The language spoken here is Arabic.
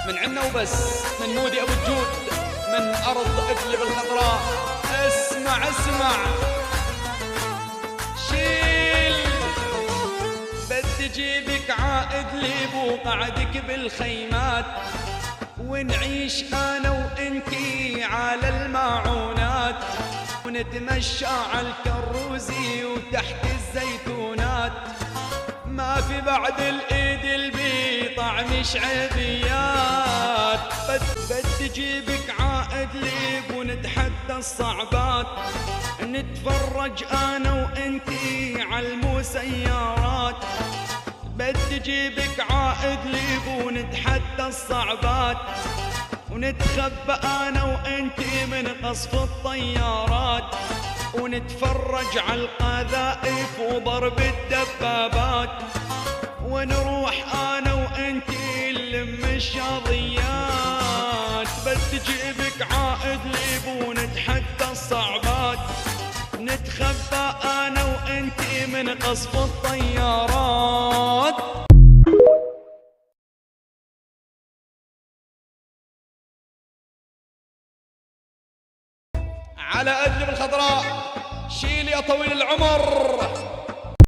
من عنا وبس، من مودي ابو الجود، من ارض ادلب الخضراء. اسمع اسمع شيل، بدي جيبك عائد لي بوقعدك بالخيمات، ونعيش انا وانتي على الماعونات، ونتمشى على الكروزي وتحت الزيتونات. ما في بعد الايد البي طعم شعبيات. بدي جيبك عائد لي ونتحدى الصعبات، نتفرج انا وانتي على المسيرات. بدي جيبك عائد لي ونتحدى الصعبات، ونتخبى انا وانتي من قصف الطيارات، ونتفرج على القذائف وضرب الدبابات، ونروح انا وانتي نلم الشظيات. بدي جيبك عائد لي ونتحدى الصعبات، نتخبى انا وانتي من قصف الطيارات. على أدلب الخضراء شيل يا طويل العمر.